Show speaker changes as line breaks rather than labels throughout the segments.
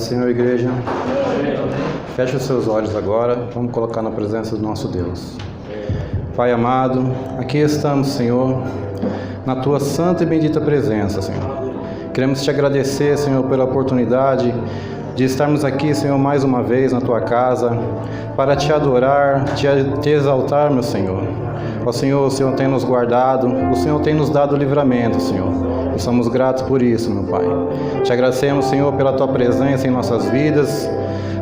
Senhor, igreja. Feche os seus olhos agora, vamos colocar na presença do nosso Deus. Pai amado, aqui estamos, Senhor, na Tua santa e bendita presença, Senhor. Queremos Te agradecer, Senhor, pela oportunidade de estarmos aqui, Senhor, mais uma vez na Tua casa, para Te adorar, Te exaltar, meu Senhor. Ó Senhor, o Senhor tem nos guardado, o Senhor tem nos dado livramento, Senhor. E somos gratos por isso, meu Pai. Te agradecemos, Senhor, pela Tua presença em nossas vidas,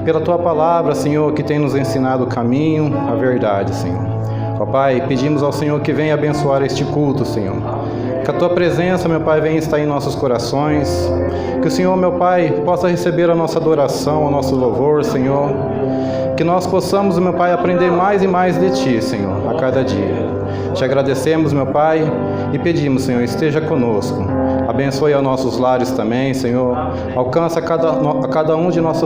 pela Tua palavra, Senhor, que tem nos ensinado o caminho, a verdade, Senhor. Ó Pai, pedimos ao Senhor que venha abençoar este culto, Senhor. Que a Tua presença, meu Pai, venha estar em nossos corações. Que o Senhor, meu Pai, possa receber a nossa adoração, o nosso louvor, Senhor. Que nós possamos, meu Pai, aprender mais e mais de Ti, Senhor, a cada dia. Te agradecemos, meu Pai, e pedimos, Senhor, esteja conosco. Abençoe aos nossos lares também, Senhor. Alcança a cada um de nossa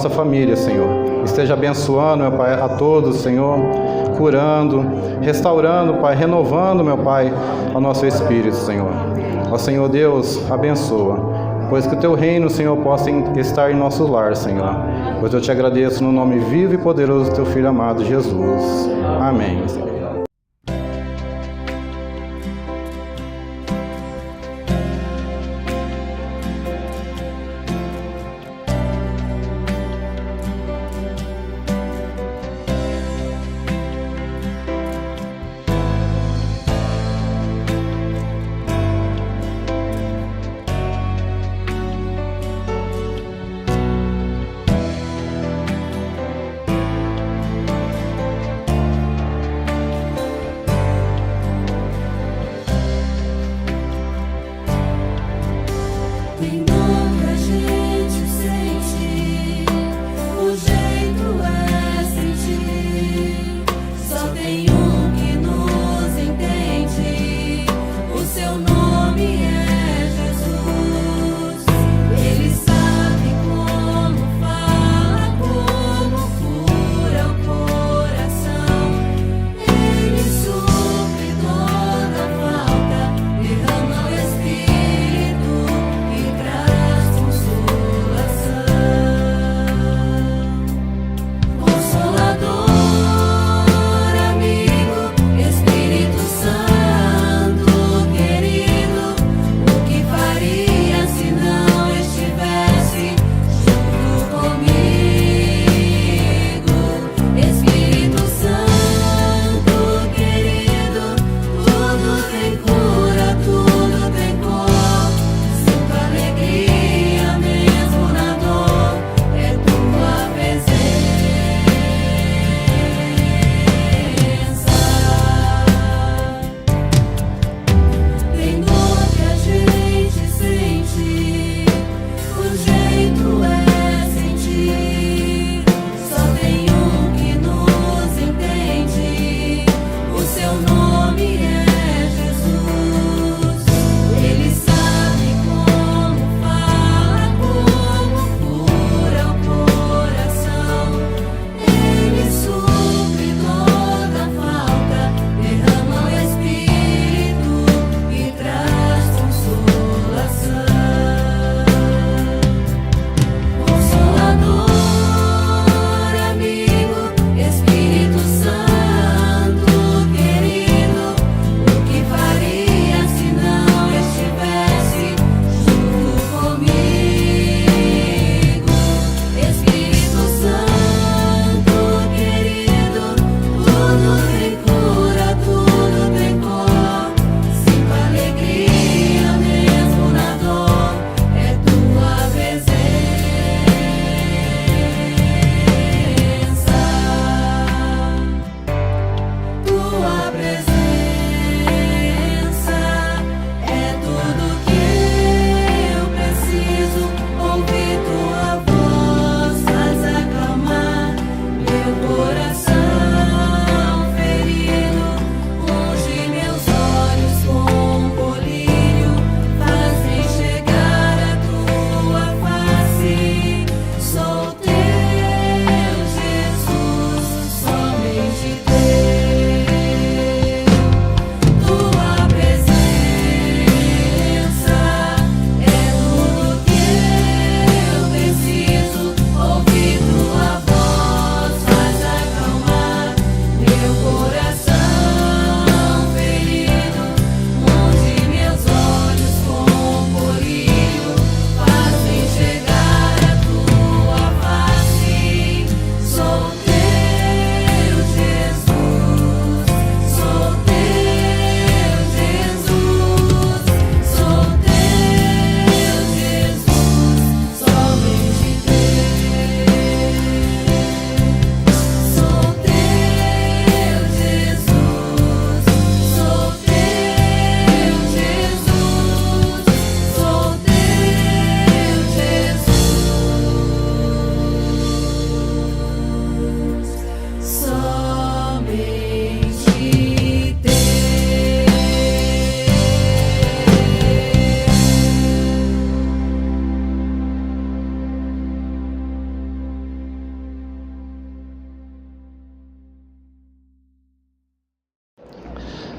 família, Senhor. Esteja abençoando, meu Pai, a todos, Senhor. Curando, restaurando, Pai, renovando, meu Pai, o nosso espírito, Senhor. Ó Senhor Deus, abençoa, pois que o Teu reino, Senhor, possa estar em nosso lar, Senhor. Pois eu Te agradeço no nome vivo e poderoso do Teu Filho amado, Jesus. Amém.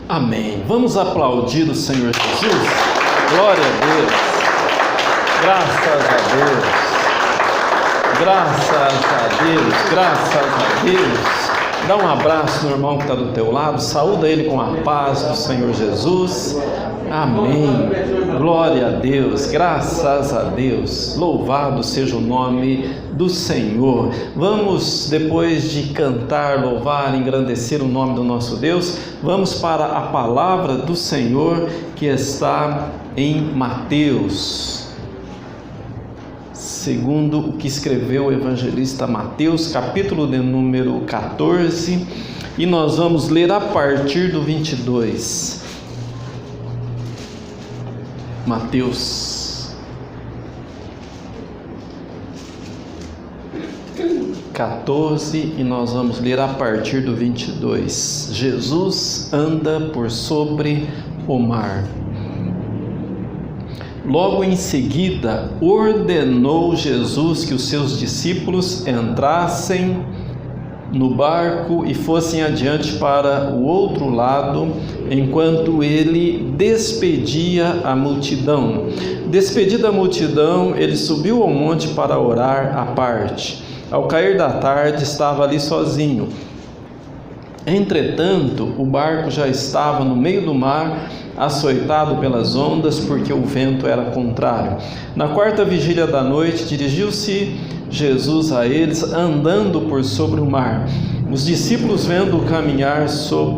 Amém. Vamos aplaudir o Senhor Jesus? Glória a Deus. Graças a Deus. Graças a Deus. Graças a Deus. Dá um abraço no irmão que está do teu lado. Saúda ele com a paz do Senhor Jesus. Amém. Glória a Deus. Graças a Deus. Louvado seja o nome do Senhor. Vamos, depois de cantar, louvar, engrandecer o nome do nosso Deus, vamos para a palavra do Senhor que está em Mateus, segundo o que escreveu o evangelista Mateus, capítulo de número 14, e nós vamos ler a partir do 22. Mateus 14, e nós vamos ler a partir do 22. Jesus anda por sobre o mar. Logo em seguida, ordenou Jesus que os seus discípulos entrassem no barco e fossem adiante para o outro lado, enquanto ele despedia a multidão. Despedida a multidão, ele subiu ao monte para orar à parte. Ao cair da tarde, estava ali sozinho. Entretanto, o barco já estava no meio do mar, açoitado pelas ondas, porque o vento era contrário. Na quarta vigília da noite, dirigiu-se Jesus a eles, andando por sobre o mar. Os discípulos, vendo-o caminhar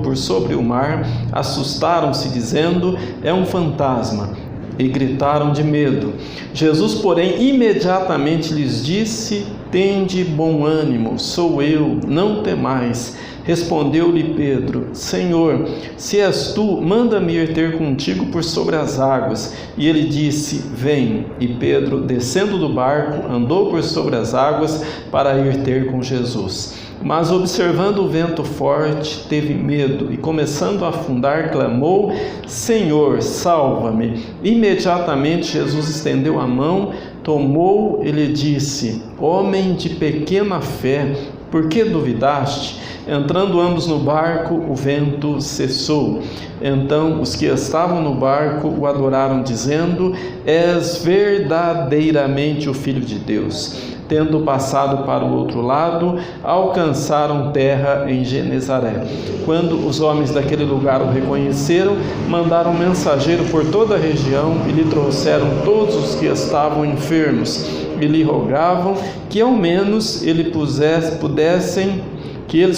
por sobre o mar, assustaram-se, dizendo: é um fantasma, e gritaram de medo. Jesus, porém, imediatamente lhes disse: tende bom ânimo, sou eu, não temais. Respondeu-lhe Pedro: Senhor, se és tu, manda-me ir ter contigo por sobre as águas. E ele disse: vem. E Pedro, descendo do barco, andou por sobre as águas para ir ter com Jesus. Mas, observando o vento forte, teve medo e, começando a afundar, clamou: Senhor, salva-me. Imediatamente Jesus estendeu a mão, tomou e lhe disse: homem de pequena fé, por que duvidaste? Entrando ambos no barco, o vento cessou. Então os que estavam no barco o adoraram, dizendo: és verdadeiramente o Filho de Deus. Tendo passado para o outro lado, alcançaram terra em Genezaré. Quando os homens daquele lugar o reconheceram, mandaram um mensageiro por toda a região e lhe trouxeram todos os que estavam enfermos e lhe rogavam que ao menos eles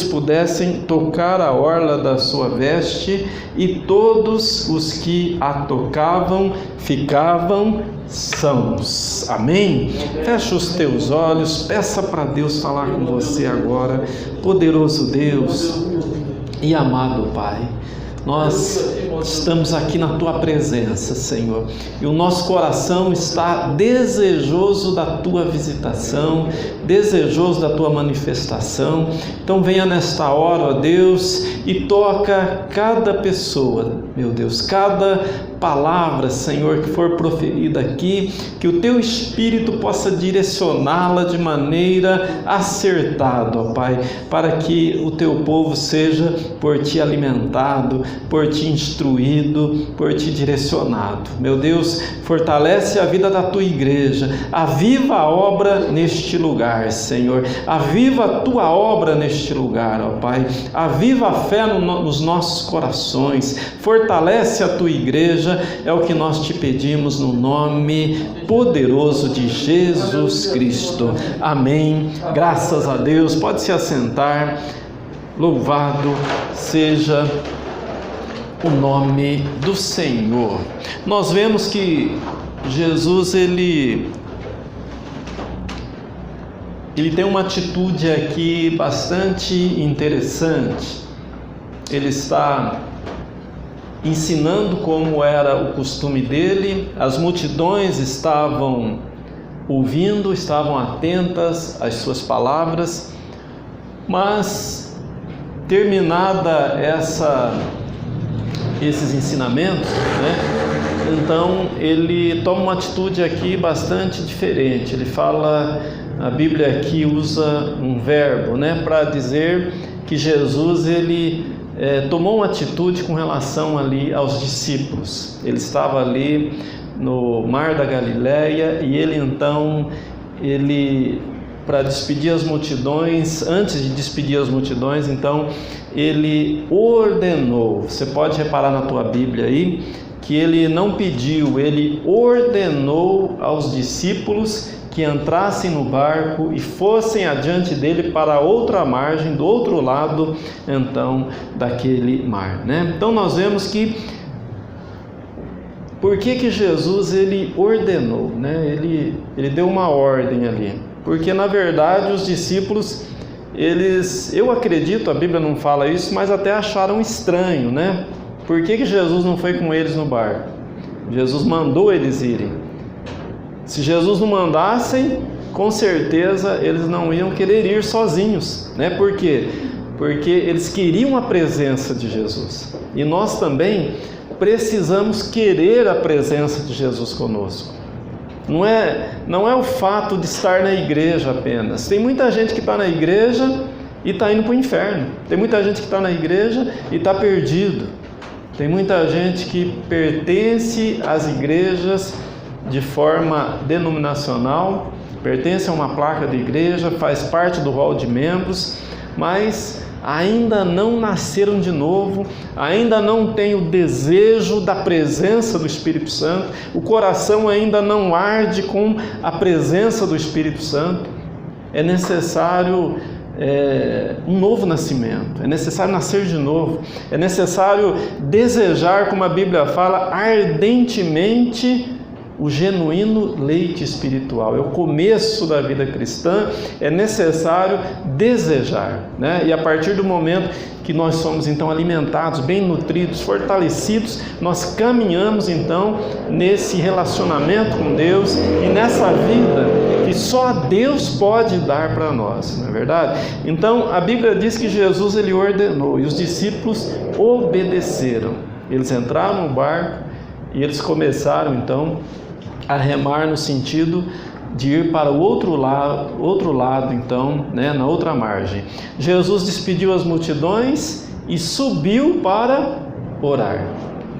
pudessem tocar a orla da sua veste, e todos os que a tocavam ficavam sãos. Amém? Fecha os teus olhos, peça para Deus falar com você agora. Poderoso Deus e amado Pai, nós estamos aqui na Tua presença, Senhor, e o nosso coração está desejoso da Tua visitação, desejoso da Tua manifestação. Então venha nesta hora, ó Deus, e toca cada pessoa, meu Deus, cada palavra, Senhor, que for proferida aqui, que o Teu Espírito possa direcioná-la de maneira acertada, ó Pai, para que o Teu povo seja por Ti alimentado, por Ti instruído, por Ti direcionado. Meu Deus, fortalece a vida da Tua igreja, aviva a obra neste lugar, Senhor, aviva a Tua obra neste lugar, ó Pai, aviva a fé nos nossos corações, fortalece a Tua igreja, é o que nós Te pedimos no nome poderoso de Jesus Cristo. Amém. Graças a Deus. Pode se assentar. Louvado seja o nome do Senhor. Nós vemos que Jesus ele tem uma atitude aqui bastante interessante. Ele está ensinando como era o costume dele. As multidões estavam ouvindo, estavam atentas às suas palavras, mas terminada esses ensinamentos, então ele toma uma atitude aqui bastante diferente. Ele fala, a Bíblia aqui usa um verbo, para dizer que Jesus ele tomou uma atitude com relação ali aos discípulos. Ele estava ali no Mar da Galileia e ele para despedir as multidões, antes de despedir as multidões, então ele ordenou. Você pode reparar na tua Bíblia aí que ele não pediu, ele ordenou aos discípulos que entrassem no barco e fossem adiante dele para a outra margem, do outro lado então daquele mar, né? Então nós vemos que por que Jesus ele ordenou, né? Ele deu uma ordem ali, porque na verdade os discípulos, eu acredito, a Bíblia não fala isso, mas até acharam estranho, né? Por que Jesus não foi com eles no barco? Jesus mandou eles irem. Se Jesus não mandasse, com certeza eles não iam querer ir sozinhos, né? Por quê? Porque eles queriam a presença de Jesus. E nós também precisamos querer a presença de Jesus conosco. Não é o fato de estar na igreja apenas. Tem muita gente que está na igreja e está indo para o inferno. Tem muita gente que está na igreja e está perdido. Tem muita gente que pertence às igrejas de forma denominacional, pertence a uma placa de igreja, faz parte do rol de membros, mas ainda não nasceram de novo, ainda não têm o desejo da presença do Espírito Santo, o coração ainda não arde com a presença do Espírito Santo. É necessário um novo nascimento, é necessário nascer de novo, é necessário desejar, como a Bíblia fala, ardentemente o genuíno leite espiritual. É o começo da vida cristã, é necessário desejar, né? E a partir do momento que nós somos então alimentados, bem nutridos, fortalecidos, nós caminhamos então nesse relacionamento com Deus e nessa vida que só Deus pode dar para nós, não é verdade? Então a Bíblia diz que Jesus ele ordenou e os discípulos obedeceram. Eles entraram no barco e eles começaram então a remar no sentido de ir para o outro lado então, né, na outra margem. Jesus despediu as multidões e subiu para orar.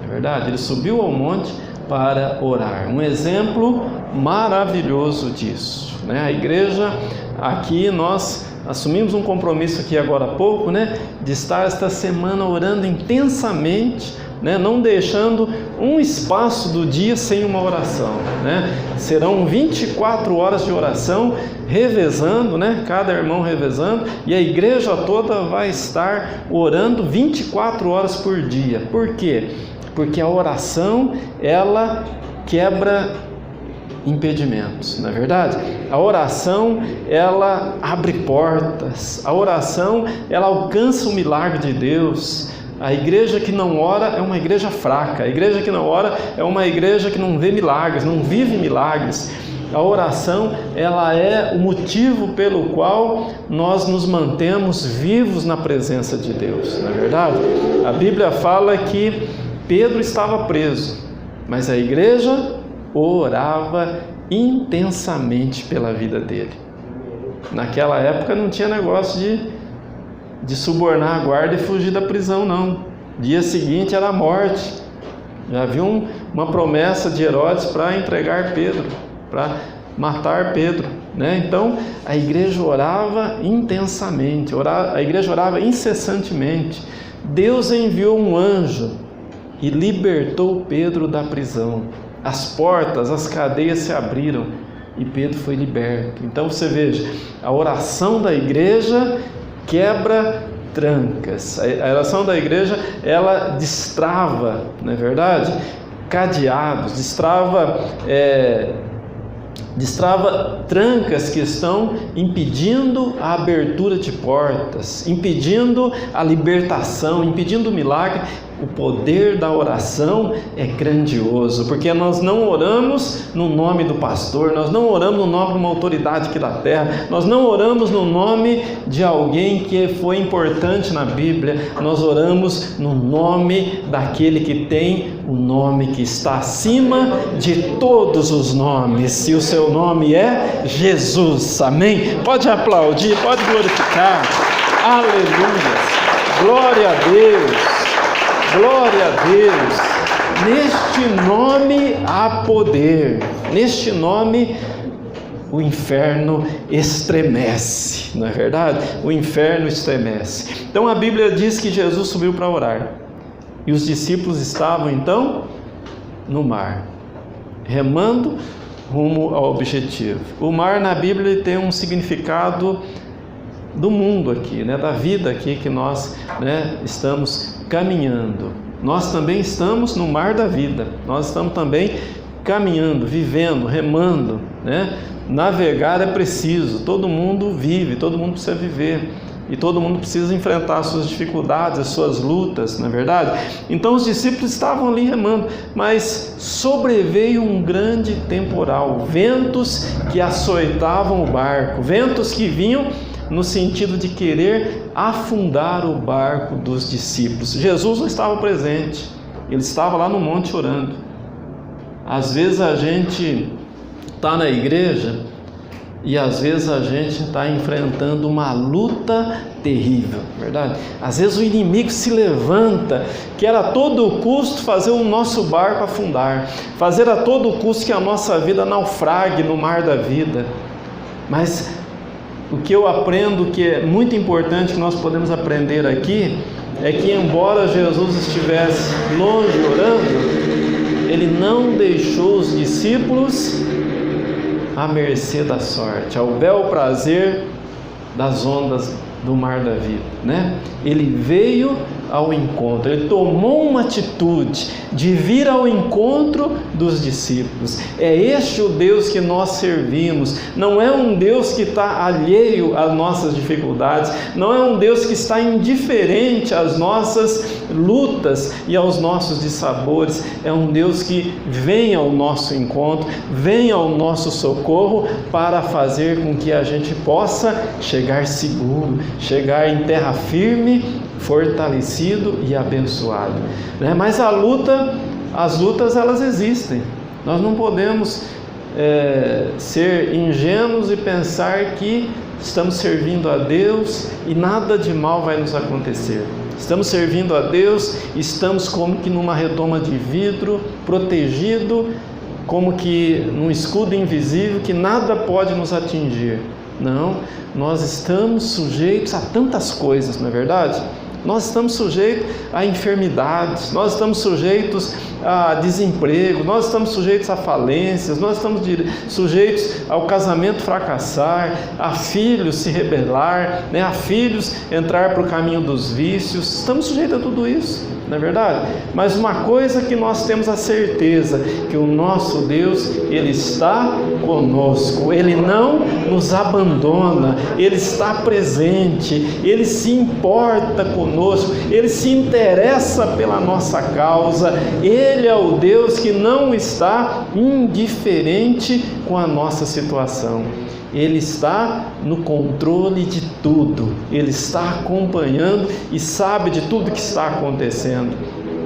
É verdade, ele subiu ao monte para orar. Um exemplo maravilhoso disso, né? A igreja aqui, nós assumimos um compromisso aqui agora há pouco, né, de estar esta semana orando intensamente, né, não deixando um espaço do dia sem uma oração, né? Serão 24 horas de oração, revezando, né? Cada irmão revezando, e a igreja toda vai estar orando 24 horas por dia. Por quê? Porque a oração, ela quebra impedimentos, não é verdade? A oração, ela abre portas, a oração, ela alcança o milagre de Deus. A igreja que não ora é uma igreja fraca, a igreja que não ora é uma igreja que não vê milagres, não vive milagres. A oração, ela é o motivo pelo qual nós nos mantemos vivos na presença de Deus, não é verdade? A Bíblia fala que Pedro estava preso, mas a igreja orava intensamente pela vida dele. Naquela época não tinha negócio de subornar a guarda e fugir da prisão, não. Dia seguinte era a morte. Já havia uma promessa de Herodes para entregar Pedro, para matar Pedro, né? Então a igreja orava intensamente, a igreja orava incessantemente. Deus enviou um anjo e libertou Pedro da prisão. As portas, as cadeias se abriram e Pedro foi liberto. Então você veja, a oração da igreja quebra trancas. A oração da igreja, ela destrava, não é verdade? Cadeados, destrava trancas que estão impedindo a abertura de portas, impedindo a libertação, impedindo o milagre. O poder da oração é grandioso, porque nós não oramos no nome do pastor, nós não oramos no nome de uma autoridade aqui da terra, nós não oramos no nome de alguém que foi importante na Bíblia, nós oramos no nome daquele que tem o nome que está acima de todos os nomes, e o seu nome é Jesus, amém? Pode aplaudir, pode glorificar, aleluia. Glória a Deus! Glória a Deus! Neste nome há poder, neste nome o inferno estremece, não é verdade? O inferno estremece. Então a Bíblia diz que Jesus subiu para orar e os discípulos estavam então no mar, remando rumo ao objetivo. O mar na Bíblia tem um significado do mundo aqui, da vida aqui que nós estamos caminhando. Nós também estamos no mar da vida, nós estamos também caminhando, vivendo, remando, Navegar é preciso, todo mundo vive, todo mundo precisa viver, e todo mundo precisa enfrentar as suas dificuldades, as suas lutas, não é verdade? Então os discípulos estavam ali remando, mas sobreveio um grande temporal, ventos que açoitavam o barco, ventos que vinham no sentido de querer afundar o barco dos discípulos. Jesus não estava presente, ele estava lá no monte orando. Às vezes a gente está na igreja e às vezes a gente está enfrentando uma luta terrível, verdade? Às vezes o inimigo se levanta, quer a todo custo fazer o nosso barco afundar, fazer a todo custo que a nossa vida naufrague no mar da vida. Mas o que eu aprendo, que é muito importante, que nós podemos aprender aqui, é que embora Jesus estivesse longe orando, ele não deixou os discípulos à mercê da sorte, ao bel prazer das ondas do mar da vida, Ele veio ao encontro, ele tomou uma atitude de vir ao encontro dos discípulos. É este o Deus que nós servimos, não é um Deus que está alheio às nossas dificuldades, não é um Deus que está indiferente às nossas lutas e aos nossos dissabores, é um Deus que vem ao nosso encontro, vem ao nosso socorro para fazer com que a gente possa chegar seguro, chegar em terra firme, fortalecido e abençoado, Mas as lutas elas existem. Nós não podemos ser ingênuos e pensar que estamos servindo a Deus e nada de mal vai nos acontecer. Estamos servindo a Deus, estamos como que numa redoma de vidro, protegido, como que num escudo invisível que nada pode nos atingir. Não, nós estamos sujeitos a tantas coisas, não é verdade? Nós estamos sujeitos a enfermidades, nós estamos sujeitos a desemprego, nós estamos sujeitos a falências, nós estamos sujeitos ao casamento fracassar, a filhos se rebelar, a filhos entrar para o caminho dos vícios. Estamos sujeitos a tudo isso, não é verdade? Mas uma coisa que nós temos a certeza, que o nosso Deus, Ele está conosco, Ele não nos abandona, Ele está presente, Ele se importa conosco, Ele se interessa pela nossa causa, Ele é o Deus que não está indiferente com a nossa situação. Ele está no controle de tudo, Ele está acompanhando e sabe de tudo que está acontecendo.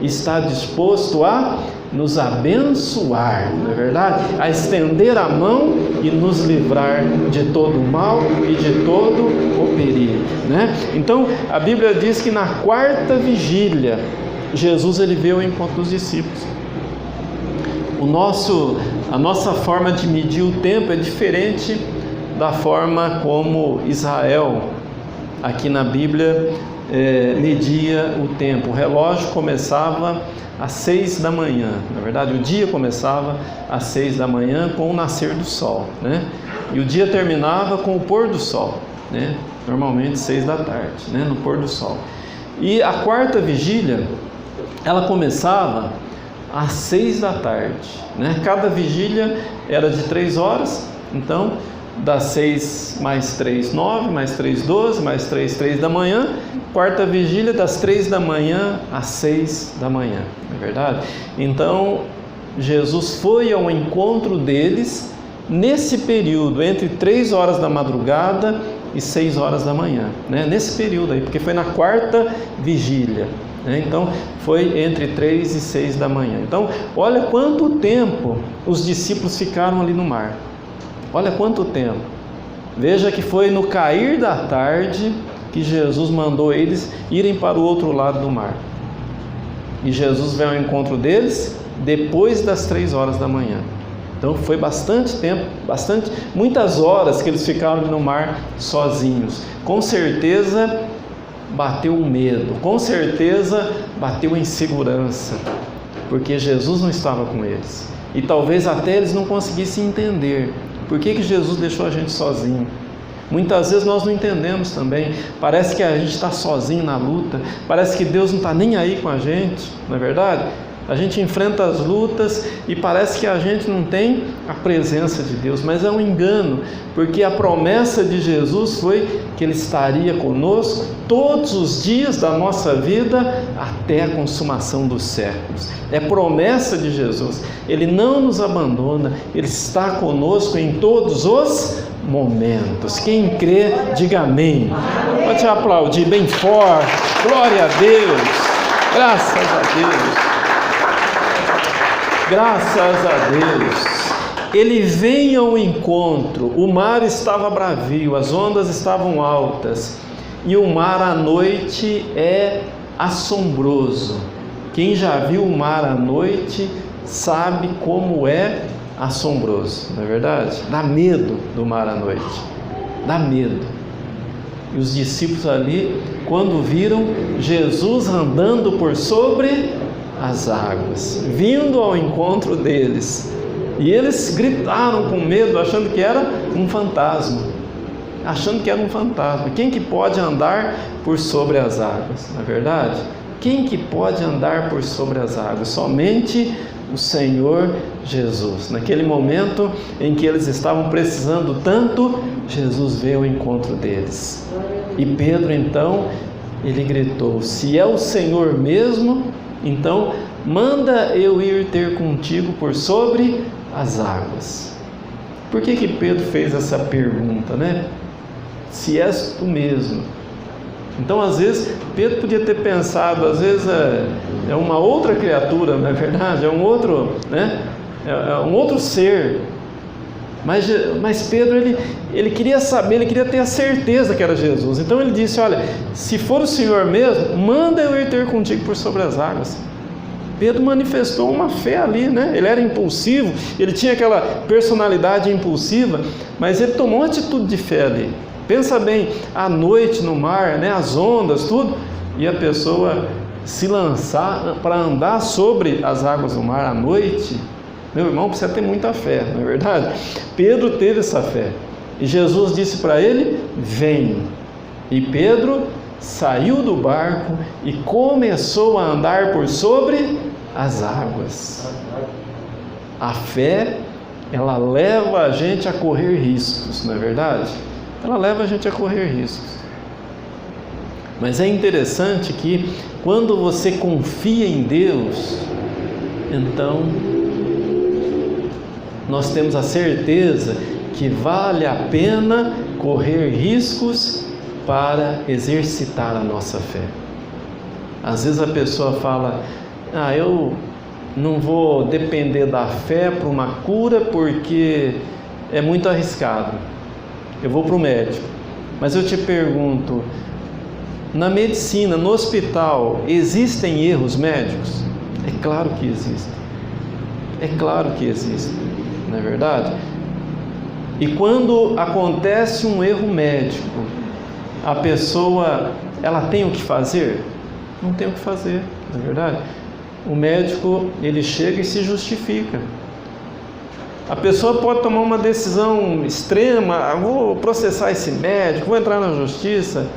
Está disposto a nos abençoar, não é verdade? A estender a mão e nos livrar de todo o mal e de todo o perigo, Então, a Bíblia diz que na quarta vigília, Jesus ele veio ao encontro dos discípulos. A nossa forma de medir o tempo é diferente da forma como Israel, aqui na Bíblia, media o tempo. O relógio começava às 6 da manhã, na verdade o dia começava às 6 da manhã com o nascer do sol, e o dia terminava com o pôr do sol, normalmente 6 da tarde, no pôr do sol. E a quarta vigília, ela começava às 6 da tarde, Cada vigília era de 3 horas, então das 6 mais 3, 9, mais 3, 12, mais 3, 3 da manhã, quarta vigília das 3 da manhã às 6 da manhã, não é verdade? Então, Jesus foi ao encontro deles nesse período, entre 3 horas da madrugada e 6 horas da manhã, nesse período aí, porque foi na quarta vigília, Então, foi entre 3 e 6 da manhã. Então, olha quanto tempo os discípulos ficaram ali no mar. Olha quanto tempo. Veja que foi no cair da tarde que Jesus mandou eles irem para o outro lado do mar. E Jesus veio ao encontro deles depois das 3 horas da manhã. Então foi bastante tempo, muitas horas que eles ficaram no mar sozinhos. Com certeza bateu o medo, com certeza bateu a insegurança, porque Jesus não estava com eles. E talvez até eles não conseguissem entender por que Jesus deixou a gente sozinho. Muitas vezes nós não entendemos também. Parece que a gente está sozinho na luta, parece que Deus não está nem aí com a gente, não é verdade? A gente enfrenta as lutas e parece que a gente não tem a presença de Deus, mas é um engano, porque a promessa de Jesus foi que Ele estaria conosco todos os dias da nossa vida até a consumação dos séculos. É promessa de Jesus. Ele não nos abandona, Ele está conosco em todos os momentos. Quem crê, diga amém. Pode aplaudir bem forte. Glória a Deus. Graças a Deus. Graças a Deus. Ele vem ao encontro. O mar estava bravio, as ondas estavam altas, e o mar à noite é assombroso. Quem já viu o mar à noite sabe como é assombroso, não é verdade? Dá medo do mar à noite, dá medo. E os discípulos ali, quando viram Jesus andando por sobre as águas, vindo ao encontro deles, e eles gritaram com medo, achando que era um fantasma, Quem que pode andar por sobre as águas, não é verdade? Quem que pode andar por sobre as águas? Somente o Senhor Jesus. Naquele momento em que eles estavam precisando tanto, Jesus veio ao encontro deles. E Pedro então, ele gritou: se é o Senhor mesmo, então manda eu ir ter contigo por sobre as águas. Por que Pedro fez essa pergunta, né? Se és tu mesmo. Então, às vezes, Pedro podia ter pensado, às vezes é uma outra criatura, não é verdade? É um outro, né? É um outro ser. Mas Pedro, ele queria saber, ele queria ter a certeza que era Jesus. Então ele disse: olha, se for o Senhor mesmo, manda eu ir ter contigo por sobre as águas. Pedro manifestou uma fé ali, né? Ele era impulsivo, ele tinha aquela personalidade impulsiva, mas ele tomou uma atitude de fé ali. Pensa bem, à noite no mar, né? As ondas, tudo, e a pessoa se lançar para andar sobre as águas do mar à noite. Meu irmão, precisa ter muita fé, não é verdade? Pedro teve essa fé, e Jesus disse para ele: vem. E Pedro saiu do barco e começou a andar por sobre as águas. A fé, ela leva a gente a correr riscos, não é verdade? Ela leva a gente a correr riscos. Mas é interessante que quando você confia em Deus, então nós temos a certeza que vale a pena correr riscos para exercitar a nossa fé. Às vezes a pessoa fala: eu não vou depender da fé para uma cura porque é muito arriscado, eu vou para o médico. Mas eu te pergunto, na medicina, no hospital, existem erros médicos? É claro que existem. É claro que existem, não é verdade? E quando acontece um erro médico, a pessoa, ela tem o que fazer? Não tem o que fazer, não é verdade? O médico, ele chega e se justifica. A pessoa pode tomar uma decisão extrema: vou processar esse médico, vou entrar na justiça,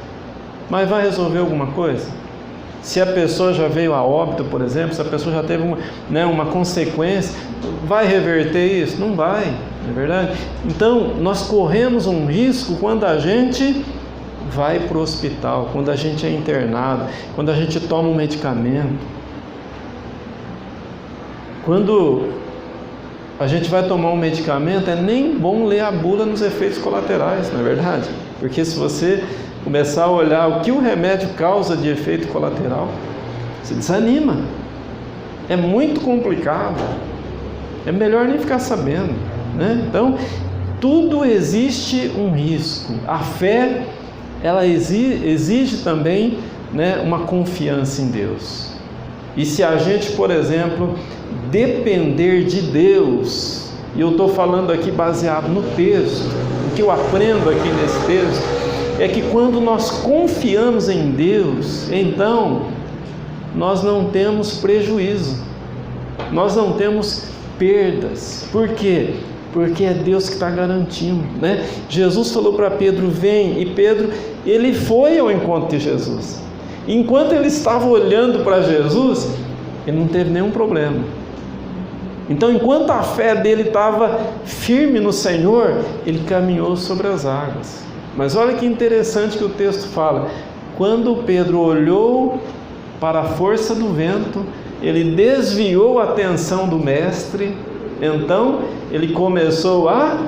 mas vai resolver alguma coisa? Se a pessoa já veio a óbito, por exemplo, se a pessoa já teve uma consequência, vai reverter isso? Não vai, não é verdade? Então, nós corremos um risco quando a gente vai para o hospital, quando a gente é internado, quando a gente toma um medicamento. Quando a gente vai tomar um medicamento, é nem bom ler a bula nos efeitos colaterais, não é verdade? Porque se você começar a olhar o que o remédio causa de efeito colateral, você desanima. É muito complicado. É melhor nem ficar sabendo, né? Então, tudo existe um risco. A fé, ela exige também, né, uma confiança em Deus. E se a gente, por exemplo, depender de Deus, e eu estou falando aqui baseado no texto, o que eu aprendo aqui nesse texto, é que quando nós confiamos em Deus, então nós não temos prejuízo, nós não temos perdas. Por quê? Porque é Deus que está garantindo, né? Jesus falou para Pedro, vem, e Pedro, ele foi ao encontro de Jesus. Enquanto ele estava olhando para Jesus, ele não teve nenhum problema. Então, enquanto a fé dele estava firme no Senhor, ele caminhou sobre as águas. Mas olha que interessante que o texto fala. Quando Pedro olhou para a força do vento, ele desviou a atenção do mestre, então ele começou a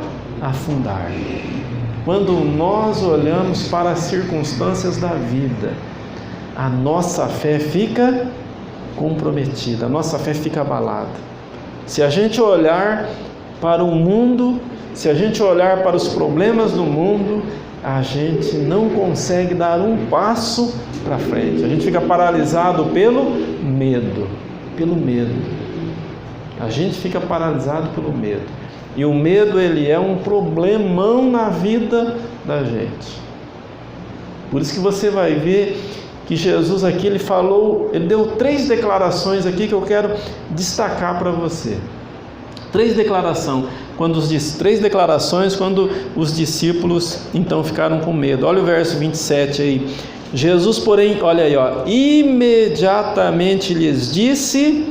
afundar. Quando nós olhamos para as circunstâncias da vida, a nossa fé fica comprometida, a nossa fé fica abalada. Se a gente olhar para o mundo, se a gente olhar para os problemas do mundo, a gente não consegue dar um passo para frente. A gente fica paralisado pelo medo. A gente fica paralisado pelo medo. E o medo, ele é um problemão na vida da gente. Por isso que você vai ver que Jesus aqui, ele falou, ele deu 3 declarações aqui que eu quero destacar para você. 3 declarações, quando os discípulos então ficaram com medo. Olha o verso 27 aí. Jesus, porém, olha aí, ó, imediatamente lhes disse,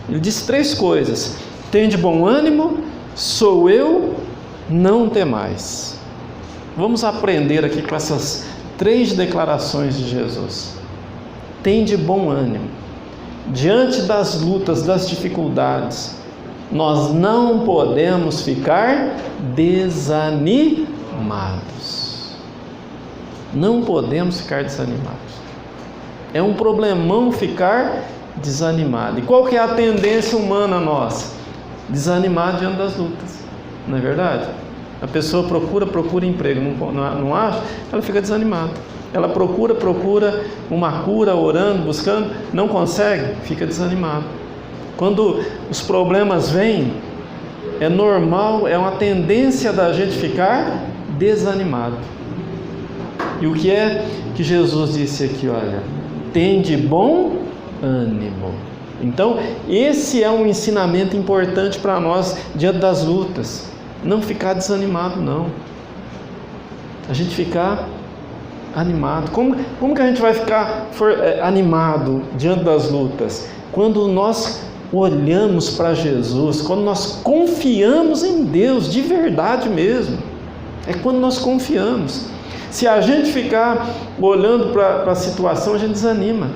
ele disse 3 coisas: tende bom ânimo, sou eu, não temais. Vamos aprender aqui com essas 3 declarações de Jesus. Tende bom ânimo. Diante das lutas, das dificuldades, nós não podemos ficar desanimados. Não podemos ficar desanimados. É um problemão ficar desanimado. E qual que é a tendência humana nossa? Desanimar diante das lutas. Não é verdade? A pessoa procura emprego, não acha? Ela fica desanimada. Ela procura uma cura, orando, buscando, não consegue, fica desanimado. Quando os problemas vêm, é normal, é uma tendência da gente ficar desanimado. E o que é que Jesus disse aqui? Olha, tende bom ânimo. Então, esse é um ensinamento importante para nós diante das lutas. Não ficar desanimado, não. A gente ficar animado. Como que a gente vai ficar animado diante das lutas? Quando nós olhamos para Jesus, quando nós confiamos em Deus, de verdade mesmo. É quando nós confiamos. Se a gente ficar olhando para a situação, a gente desanima,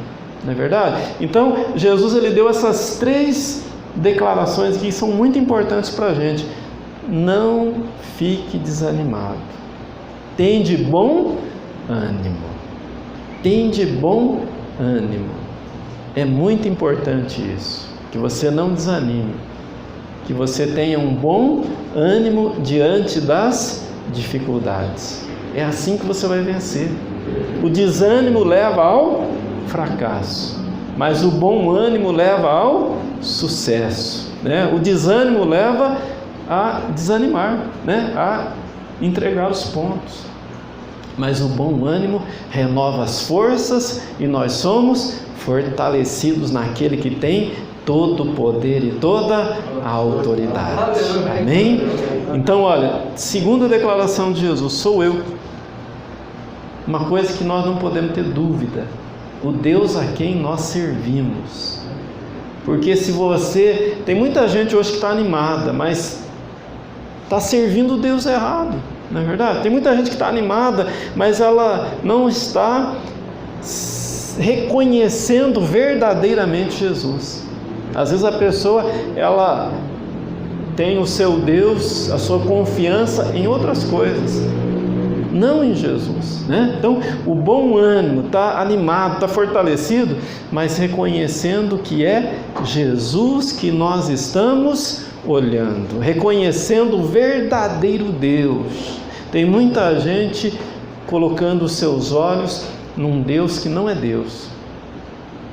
não é verdade? Então, Jesus, ele deu essas 3 declarações que são muito importantes para a gente. Não fique desanimado. Tende bom ânimo. Tende bom ânimo. É muito importante isso, que você não desanime, que você tenha um bom ânimo diante das dificuldades. É assim que você vai vencer. O desânimo leva ao fracasso, mas o bom ânimo leva ao sucesso, né? O desânimo leva a desanimar, né? A entregar os pontos. Mas o bom ânimo renova as forças e nós somos fortalecidos naquele que tem todo o poder e toda a autoridade. Amém? Então, olha, segunda declaração de Jesus, sou eu. Uma coisa que nós não podemos ter dúvida: o Deus a quem nós servimos. Porque se você... Tem muita gente hoje que está animada, mas está servindo o Deus errado, não é verdade? Tem muita gente que está animada, mas ela não está reconhecendo verdadeiramente Jesus. Às vezes a pessoa, ela tem o seu Deus, a sua confiança em outras coisas, não em Jesus, né? Então, o bom ânimo, está animado, está fortalecido, mas reconhecendo que é Jesus que nós estamos olhando, reconhecendo o verdadeiro Deus. Tem muita gente colocando os seus olhos num Deus que não é Deus.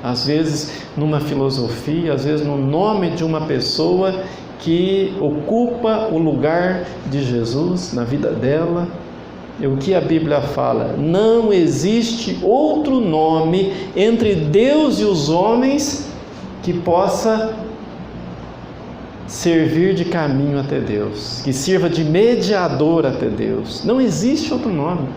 Às vezes numa filosofia, às vezes no nome de uma pessoa que ocupa o lugar de Jesus na vida dela. E o que a Bíblia fala? Não existe outro nome entre Deus e os homens que possa servir de caminho até Deus, que sirva de mediador até Deus. Não existe outro nome.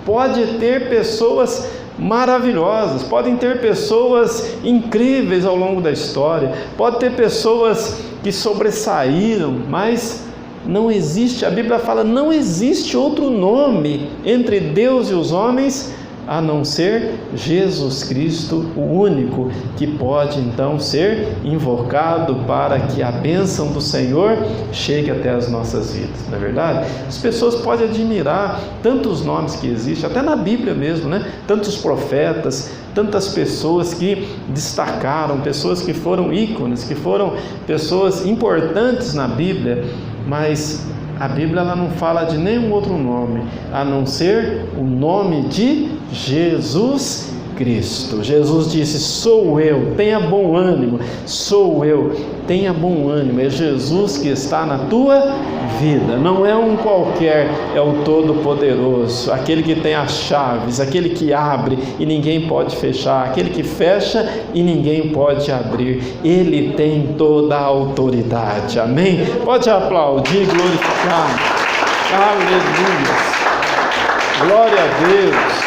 Pode ter pessoas maravilhosas, podem ter pessoas incríveis ao longo da história, pode ter pessoas que sobressaíram, mas não existe, a Bíblia fala, não existe outro nome entre Deus e os homens a não ser Jesus Cristo, o único que pode então ser invocado para que a bênção do Senhor chegue até as nossas vidas, não é verdade? As pessoas podem admirar tantos nomes que existem, até na Bíblia mesmo, né? Tantos profetas, tantas pessoas que destacaram, pessoas que foram ícones, que foram pessoas importantes na Bíblia, mas a Bíblia ela não fala de nenhum outro nome, a não ser o nome de Jesus Cristo. Jesus disse: sou eu, tenha bom ânimo, sou eu, tenha bom ânimo. É Jesus que está na tua vida, não é um qualquer, é o Todo-Poderoso, aquele que tem as chaves, aquele que abre e ninguém pode fechar, aquele que fecha e ninguém pode abrir. Ele tem toda a autoridade, amém? Pode aplaudir, glorificar, aleluia, glória a Deus.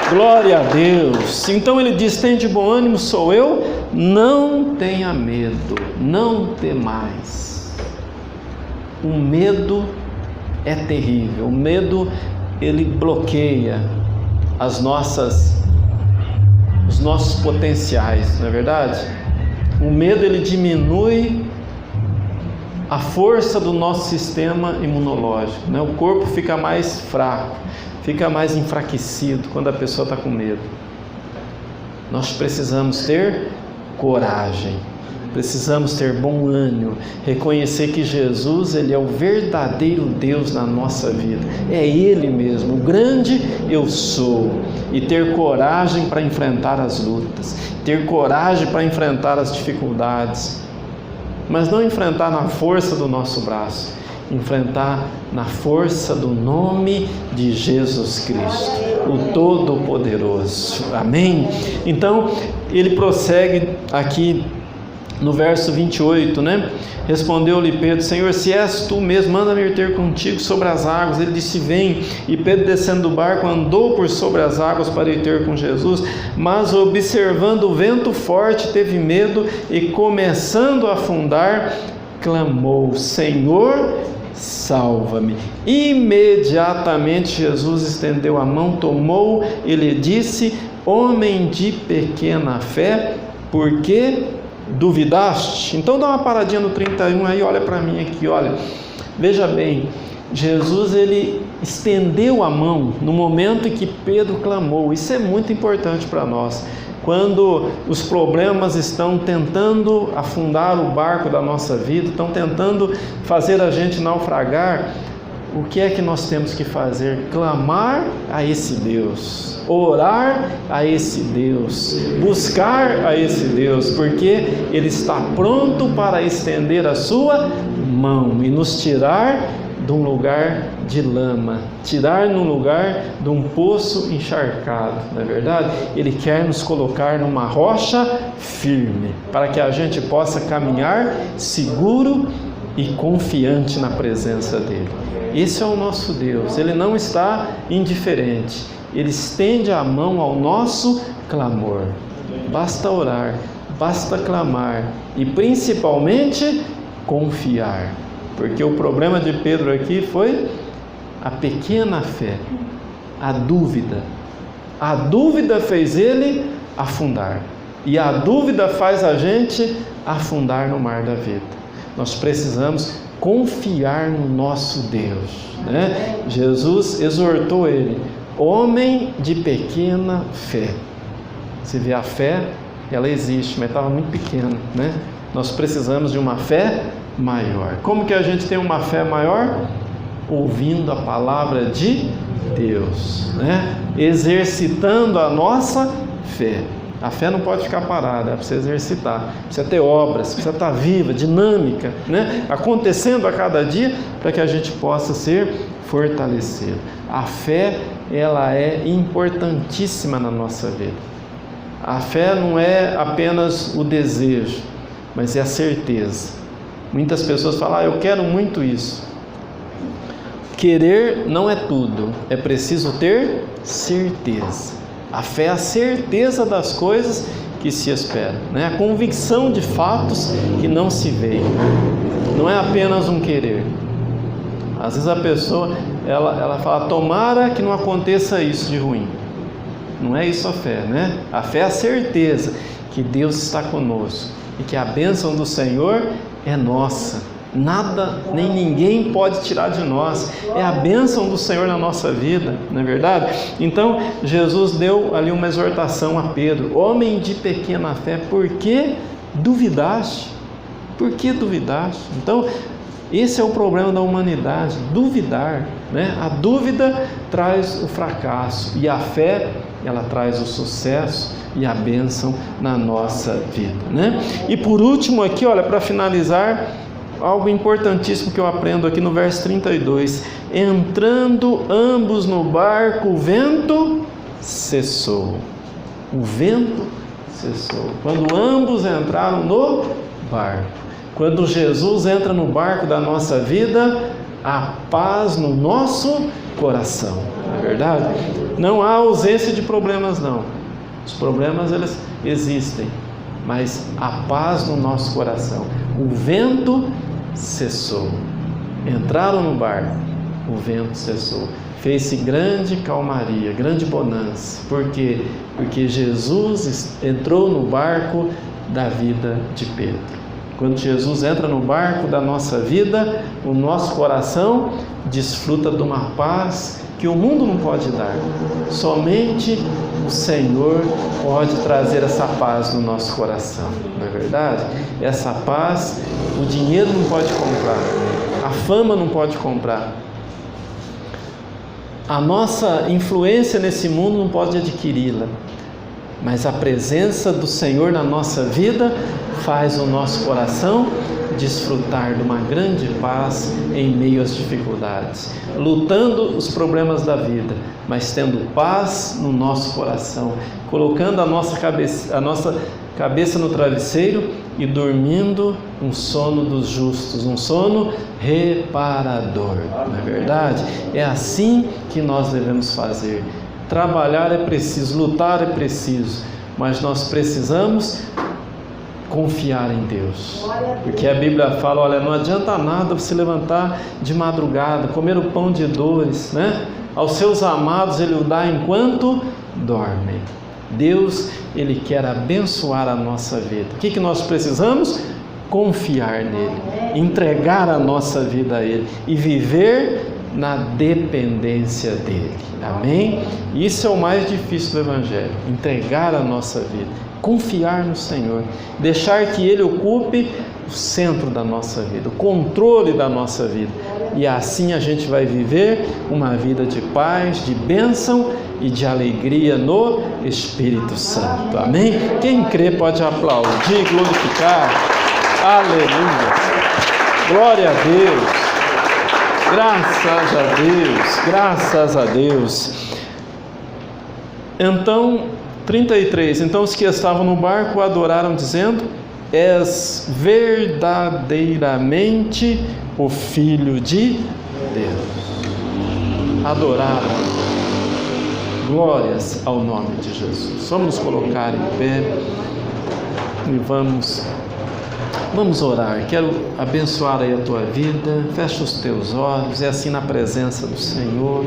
Glória a Deus. Então ele diz: tem de bom ânimo, sou eu, não tenha medo, não temais. O medo é terrível, o medo ele bloqueia os nossos potenciais, não é verdade? O medo ele diminui a força do nosso sistema imunológico, né? O corpo fica mais fraco, fica mais enfraquecido quando a pessoa está com medo. Nós precisamos ter coragem, precisamos ter bom ânimo, reconhecer que Jesus ele é o verdadeiro Deus na nossa vida, é Ele mesmo, o grande eu sou, e ter coragem para enfrentar as lutas, ter coragem para enfrentar as dificuldades, mas não enfrentar na força do nosso braço, enfrentar na força do nome de Jesus Cristo, o Todo-Poderoso, amém? Então, ele prossegue aqui no verso 28, né? Respondeu-lhe Pedro: Senhor, se és tu mesmo, manda-me ir ter contigo sobre as águas. Ele disse: vem. E Pedro, descendo do barco, andou por sobre as águas para ir ter com Jesus, mas observando o vento forte, teve medo e, começando a afundar, clamou: Senhor, salva-me. Imediatamente Jesus estendeu a mão, tomou e lhe disse: homem de pequena fé, por que duvidaste? Então dá uma paradinha no 31 aí, olha para mim aqui, olha, veja bem, Jesus ele estendeu a mão no momento em que Pedro clamou. Isso é muito importante para nós. Quando os problemas estão tentando afundar o barco da nossa vida, estão tentando fazer a gente naufragar, o que é que nós temos que fazer? Clamar a esse Deus, orar a esse Deus, buscar a esse Deus, porque Ele está pronto para estender a sua mão e nos tirar de um lugar de lama, tirar num lugar de um poço encharcado, não é verdade? Ele quer nos colocar numa rocha firme, para que a gente possa caminhar seguro e confiante na presença dEle. Esse é o nosso Deus, Ele não está indiferente, Ele estende a mão ao nosso clamor. Basta orar, basta clamar e principalmente confiar, porque o problema de Pedro aqui foi a pequena fé, a dúvida. A dúvida fez ele afundar, e a dúvida faz a gente afundar no mar da vida. Nós precisamos confiar no nosso Deus, né? Jesus exortou ele: homem de pequena fé. Você vê, a fé, ela existe, mas estava muito pequena, né? Nós precisamos de uma fé maior. Como que a gente tem uma fé maior? Ouvindo a palavra de Deus, né? Exercitando a nossa fé. A fé não pode ficar parada, ela precisa exercitar, precisa ter obras, precisa estar viva, dinâmica, né? Acontecendo a cada dia para que a gente possa ser fortalecido. A fé, ela é importantíssima na nossa vida. A fé não é apenas o desejo, mas é a certeza. Muitas pessoas falam, eu quero muito isso. Querer não é tudo, é preciso ter certeza. A fé é a certeza das coisas que se esperam, né? A convicção de fatos que não se veem. Não é apenas um querer. Às vezes a pessoa, ela fala, tomara que não aconteça isso de ruim. Não é isso a fé, né? A fé é a certeza que Deus está conosco e que a bênção do Senhor é nossa. Nada, nem ninguém pode tirar de nós. É a bênção do Senhor na nossa vida, não é verdade? Então, Jesus deu ali uma exortação a Pedro: homem de pequena fé, por que duvidaste? Por que duvidaste? Então, esse é o problema da humanidade, duvidar, né? A dúvida traz o fracasso e a fé, ela traz o sucesso e a bênção na nossa vida, né? E por último aqui, olha, para finalizar, algo importantíssimo que eu aprendo aqui no verso 32. Entrando ambos no barco, o vento cessou. O vento cessou. Quando ambos entraram no barco. Quando Jesus entra no barco da nossa vida, há paz no nosso coração. Não é verdade? Não há ausência de problemas, não. Os problemas, eles existem, mas a paz no nosso coração. O vento cessou. Entraram no barco, o vento cessou. Fez-se grande calmaria, grande bonança. Por quê? Porque Jesus entrou no barco da vida de Pedro. Quando Jesus entra no barco da nossa vida, o nosso coração desfruta de uma paz que o mundo não pode dar. Somente o Senhor pode trazer essa paz no nosso coração, não é verdade? Essa paz, o dinheiro não pode comprar, a fama não pode comprar, a nossa influência nesse mundo não pode adquiri-la, mas a presença do Senhor na nossa vida faz o nosso coração desfrutar de uma grande paz em meio às dificuldades, lutando os problemas da vida, mas tendo paz no nosso coração, colocando a nossa cabeça no travesseiro e dormindo um sono dos justos, um sono reparador, não é verdade? É assim que nós devemos fazer. Trabalhar é preciso, lutar é preciso, mas nós precisamos confiar em Deus, porque a Bíblia fala, olha, não adianta nada você levantar de madrugada, comer o pão de dores, né? Aos seus amados Ele o dá enquanto dormem. Deus, Ele quer abençoar a nossa vida. O que nós precisamos? Confiar nele, entregar a nossa vida a Ele e viver na dependência dEle. Amém? Isso é o mais difícil do Evangelho, entregar a nossa vida, confiar no Senhor, deixar que Ele ocupe o centro da nossa vida, o controle da nossa vida, e assim a gente vai viver uma vida de paz, de bênção e de alegria no Espírito Santo. Amém? Quem crê pode aplaudir, glorificar. Aleluia! Glória a Deus! Graças a Deus, graças a Deus. Então, 33, então os que estavam no barco adoraram dizendo: és verdadeiramente o Filho de Deus. Adoraram. Glórias ao nome de Jesus. Vamos nos colocar em pé e vamos orar. Quero abençoar aí a tua vida. Fecha os teus olhos. É assim na presença do Senhor.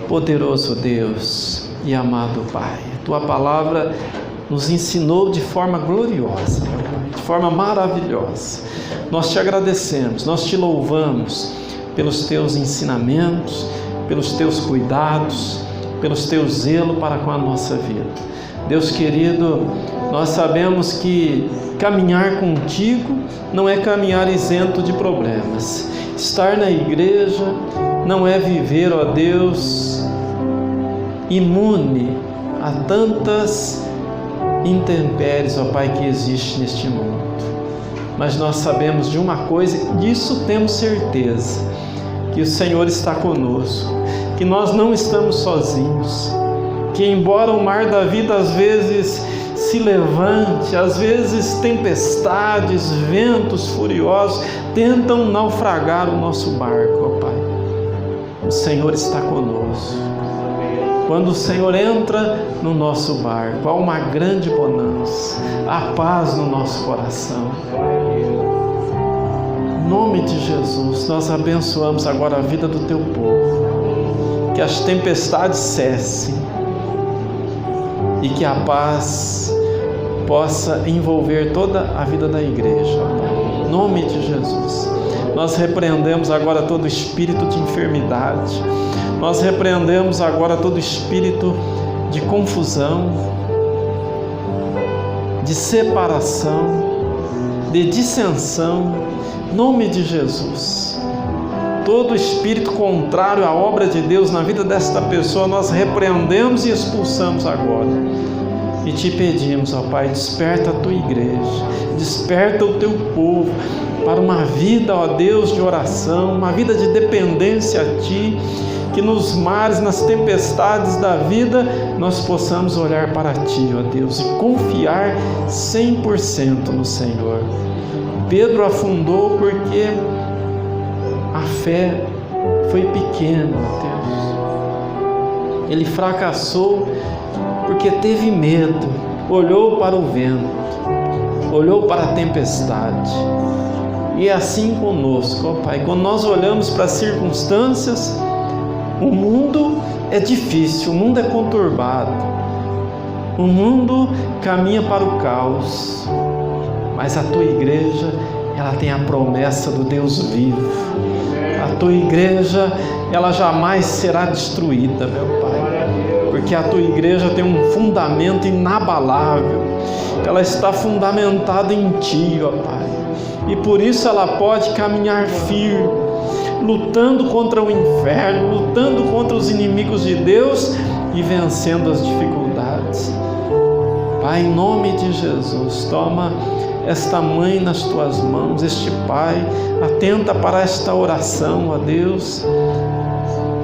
Poderoso Deus e amado Pai, tua palavra nos ensinou de forma gloriosa, de forma maravilhosa. Nós te agradecemos, nós te louvamos pelos teus ensinamentos, pelos teus cuidados, pelos teus zelo para com a nossa vida. Deus querido, nós sabemos que caminhar contigo não é caminhar isento de problemas. Estar na igreja não é viver, ó Deus, imune a tantas intempéries, ó Pai, que existe neste mundo. Mas nós sabemos de uma coisa, disso temos certeza, que o Senhor está conosco, que nós não estamos sozinhos, que embora o mar da vida às vezes se levante, às vezes tempestades, ventos furiosos tentam naufragar o nosso barco, ó Pai, o Senhor está conosco. Quando o Senhor entra no nosso barco, há uma grande bonança, há paz no nosso coração. Em nome de Jesus, nós abençoamos agora a vida do Teu povo, que as tempestades cessem e que a paz possa envolver toda a vida da igreja. Em nome de Jesus, nós repreendemos agora todo espírito de enfermidade, nós repreendemos agora todo espírito de confusão, de separação, de dissensão, em nome de Jesus. Todo espírito contrário à obra de Deus na vida desta pessoa, nós repreendemos e expulsamos agora. E te pedimos, ó Pai, desperta a Tua igreja, desperta o Teu povo para uma vida, ó Deus, de oração, uma vida de dependência a Ti, que nos mares, nas tempestades da vida, nós possamos olhar para Ti, ó Deus, e confiar 100% no Senhor. Pedro afundou porque a fé foi pequena, ó Deus. Ele fracassou porque teve medo, olhou para o vento, olhou para a tempestade. E é assim conosco, ó Pai, quando nós olhamos para as circunstâncias, o mundo é difícil, o mundo é conturbado, o mundo caminha para o caos, mas a Tua igreja, ela tem a promessa do Deus vivo. A Tua igreja, ela jamais será destruída, meu Pai, porque a Tua igreja tem um fundamento inabalável, ela está fundamentada em Ti, ó Pai, e por isso ela pode caminhar firme, lutando contra o inferno, lutando contra os inimigos de Deus e vencendo as dificuldades. Pai, em nome de Jesus, toma esta mãe nas Tuas mãos, este pai, atenta para esta oração, ó Deus,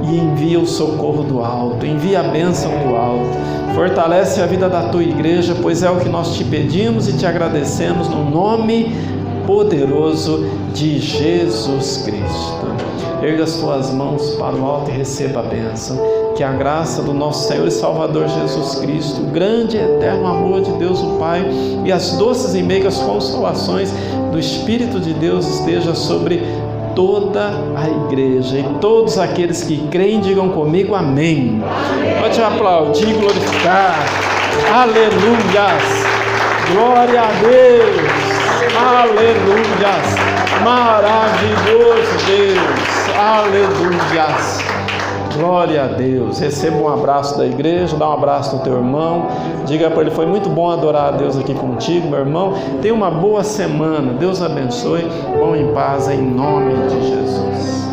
e envia o socorro do alto, envia a bênção do alto, fortalece a vida da Tua igreja, pois é o que nós Te pedimos e Te agradecemos no nome poderoso de Jesus Cristo. Erga as Tuas mãos para o alto e receba a bênção. Que a graça do nosso Senhor e Salvador Jesus Cristo, o grande e eterno amor de Deus o Pai e as doces e meigas consolações do Espírito de Deus esteja sobre toda a igreja e todos aqueles que creem, digam comigo amém. Pode aplaudir e glorificar. Aleluias, glória a Deus, aleluias, maravilhoso Deus, aleluias, glória a Deus. Receba um abraço da igreja, dá um abraço no teu irmão, diga para ele: foi muito bom adorar a Deus aqui contigo, meu irmão. Tenha uma boa semana, Deus abençoe, vão em paz em nome de Jesus.